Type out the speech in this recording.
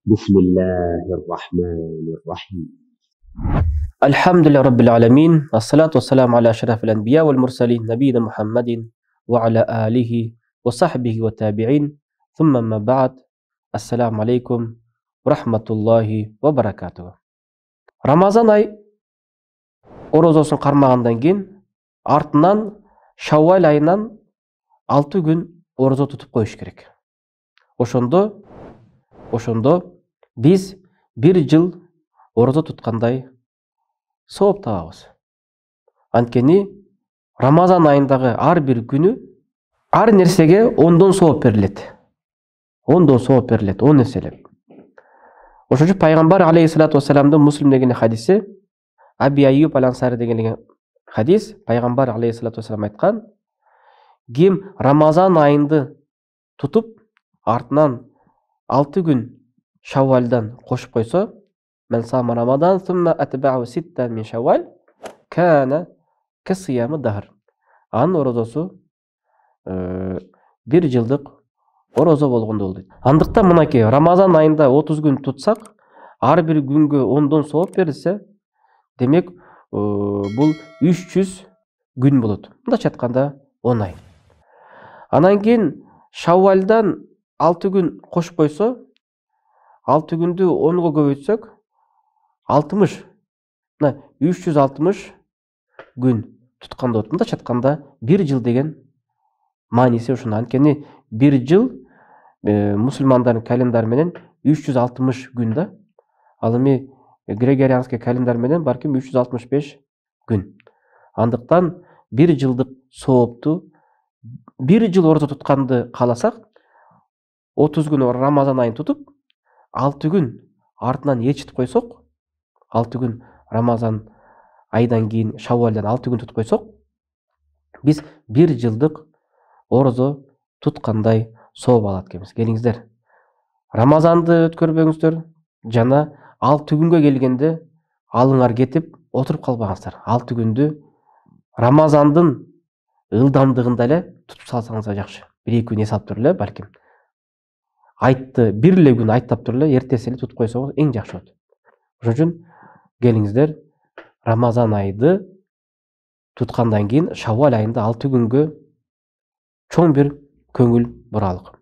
بسم الله الرحمن الرحيم. الحمد لله رب العالمين، الصلاة والسلام على أشرف الأنبياء والمرسلين نبينا محمد وعلى آله وصحبه والتابعين، ثم ما بعد. السلام عليكم ورحمة الله وبركاته. Рамазан ай орозосын кармагандан кийин артынан Шаввал айынан 6 күн орозо тутуп коюш керек. Ошондо биз 1 жыл орозо туткандай сооп табабыз. Анткени Рамазан айындагы ар бир күнү ар нерсеге 10дон сооп берилет. 10 нерселеп. Ошончо пайгамбар алейхиссалату вассаламдын Муслим деген хадиси, Аби Айюб ал-Ансари деген хадис, пайгамбар алейхиссалату вассалам айткан: ким Рамазан айынды тутуп, артынан 6 күн Шаввалдан кошуп койсо, мен сама Рамадан сумма атба'у ситтан мин Шаввал кана касиямы дахр. Анын орозосу 1 жылдык орозо болгондой болду. Андыктан мынакей Рамазан айында 30 күн тутсак, ар бир күнгө 10дон сооп берилсе, демек бул 300 күн болот. Мындайча айтканда 10 ай. Анан кийин Шаввалдан 6 күн кошуп койсо, 6 күндү 10го көбөйтсөк 60, 360 күн тутканда болот. Мындайча айтканда 1 жыл деген мааниси ушул. Анткени 1 жыл мусулмандардын календары менен 360 күн да. Ал эми грегорианский календар менен балким 365 күн. Андыктан 1 жылдык соопту 1 жыл орозо тутканды кааласак, 30 күн Рамазан айын тутуп, 6 күн артынан ээрчитип койсок, 6 күн Рамазан айдан кийин Шаввалдан 6 күн тутуп койсок, биз 1 жылдык орозо туткандай сооп алат экенбиз. Келиңиздер, Рамазанды өткөрбөңүздөр, жана 6 күнгө келгенде алыңар кетип отуруп калбаңыздар. 6 күндү Рамазандын ылдамдыгында эле тутуп салсаңыздар жакшы. 1-2 күн эс алып туруп эле, балким айтты бир эле күн айттап туруп эле эртеси эле тутуп койсоңуз эң жакшы болот. Ошон үчүн келиңиздер, Рамазан айды туткандан кийин Шаввал айында 6 күнгө чоң бир көңүл буралык.